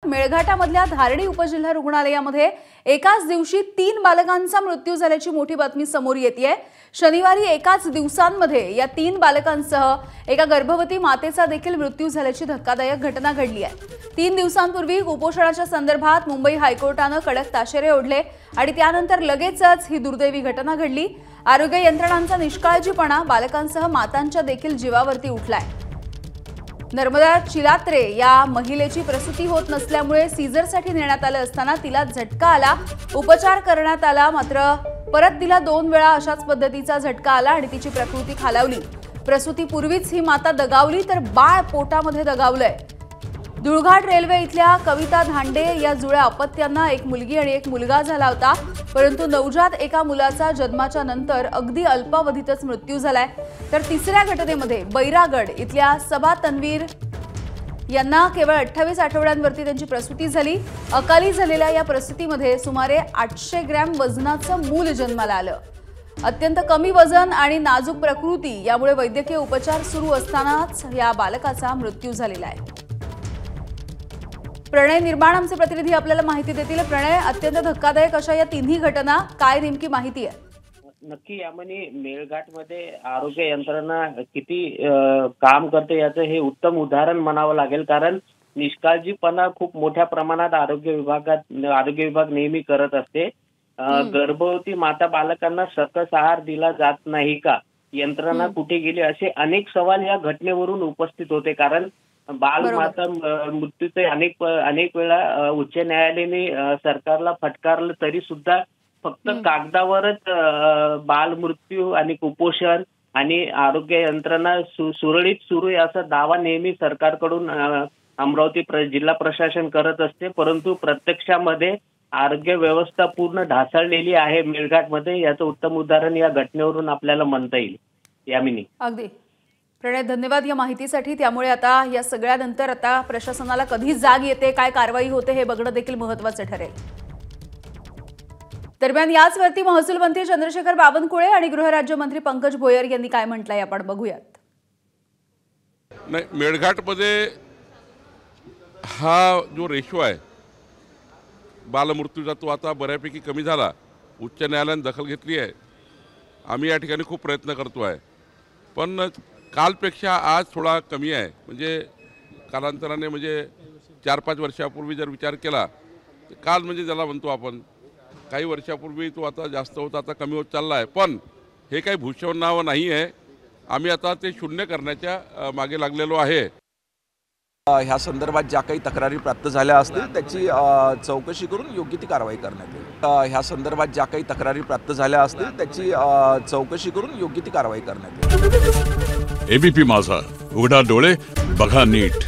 मेळघाटामधल्या धारणी उपजिल्हा रुग्णालयामध्ये एकाच दिवशी 3 बालकांचा मृत्यू झाल्याची मोठी बातमी समोर येतेय। शनिवारी एकाच दिवसांमध्ये या 3 बालकांसह एका गर्भवती मातेचा देखील मृत्यू झाल्याची धक्कादायक घटना घडली आहे। 3 दिवसांपूर्वी कुपोषणाच्या संदर्भात मुंबई हायकोर्टाने कडक ताशेरे ओढले आणि त्यानंतर लगेचच ही दुर्दैवी घटना घडली। आरोग्य यंत्रणांचा निष्काळजीपणा बालकांसह मातांच्या देखील जीवावरती उठलाय। नर्मदा चिलात्रे या महिलेची प्रसूती होत नसल्यामुळे सीझरसाठी नेण्यात आले असताना तिला झटका आला, उपचार करण्यात आला, मात्र परत तिला 2 वेळा अशाच पद्धतीचा झटका आला आणि तिची प्रकृती खालावली। प्रसूतीपूर्वीच ही माता दगावली तर बाळ पोटामध्ये दगावलंय। धुळघाट रेल्वे इथल्या कविता धांडे या जुळ्या अपत्यांना एक मुलगी आणि एक मुलगा झाला होता, परंतु नवजात एका मुलाचा जन्माच्या नंतर अगदी अल्पावधीतच मृत्यू झालाय। तर तिसऱ्या घटनेमध्ये बैरागड इथल्या सबा तन्वीर यांना केवळ 28 आठवड्यांवरती त्यांची प्रसूती झाली। अकाली झालेल्या या प्रसूतीमध्ये सुमारे 800 ग्रॅम वजनाचं मूल जन्माला आलं। अत्यंत कमी वजन आणि नाजूक प्रकृती यामुळे वैद्यकीय उपचार सुरू असतानाच या बालकाचा मृत्यू झालेला आहे। प्रणय निर्माण आमचे प्रतिनिधी आपल्याला माहिती देतील। प्रणय, अत्यंत धक्कादायक अशा या तिन्ही घटना, काय नेमकी माहिती आहे? नक्की यामध्ये मेळघाटमध्ये आरोग्य यंत्रणा किती काम करते याचं हे उत्तम उदाहरण म्हणावं लागेल, कारण निष्काळजीपणा खूप मोठ्या प्रमाणात आरोग्य विभाग नेहमी करत असते। गर्भवती माता बालकांना सकस आहार दिला जात नाही का, यंत्रणा कुठे गेली, असे अनेक सवाल या घटनेवरून उपस्थित होते। कारण बालमाता मृत्यूचे अनेक वेळा उच्च न्यायालयाने सरकारला फटकारलं तरी सुद्धा फक्त कागदावरच बाल मृत्यू आणि कुपोषण आणि आरोग्य यंत्रणा सुरळीत सुरू आहे असा दावा नेहमी सरकारकडून अमरावती जिल्हा प्रशासन करत असते, परंतु प्रत्यक्षामध्ये आरोग्य व्यवस्था पूर्ण ढासळलेली आहे मेळघाटमध्ये। याचं उत्तम उदाहरण या घटनेवरून आपल्याला म्हणता येईल। यामिनी, अगदी प्रणय, धन्यवाद या माहितीसाठी। त्यामुळे आता या सगळ्यानंतर आता प्रशासनाला कधी जाग येते, काय कारवाई होते हे बघणं देखील महत्त्वाचं ठरेल। दरम्यान याचवरती महसूल मंत्री चंद्रशेखर बावनकुळे आणि गृहराज्यमंत्री पंकज भोयर यांनी काय म्हटलंय आपण बघूयात। नाही, मेळघाटमध्ये हा जो रेशो आहे बालमृत्यूचा तो आता बऱ्यापैकी कमी झाला। उच्च न्यायालयाने दखल घेतली आहे। आम्ही या ठिकाणी खूप प्रयत्न करतो आहे, पण कालपेक्षा आज थोडा कमी आहे। म्हणजे कालांतराने म्हणजे 4-5 वर्षापूर्वी जर विचार केला तर काल म्हणजे ज्याला म्हणतो आपण, काही वर्षापूर्वी तो आता जास्त होता, आता कमी होत चालला आहे। पण हे काही भूषवणावं नाही आहे। आम्ही आता ते शून्य करण्याच्या मागे लागलेलो आहे। ह्या संदर्भात ज्या काही तक्रारी प्राप्त झाल्या असतील त्याची चौकशी करून योग्य ती कारवाई करण्यात येईल। ह्या संदर्भात ज्या काही तक्रारी प्राप्त झाल्या असतील त्याची चौकशी करून योग्य ती कारवाई करण्यात येईल। एबीपी माझा, उघडा डोळे बघा नीट।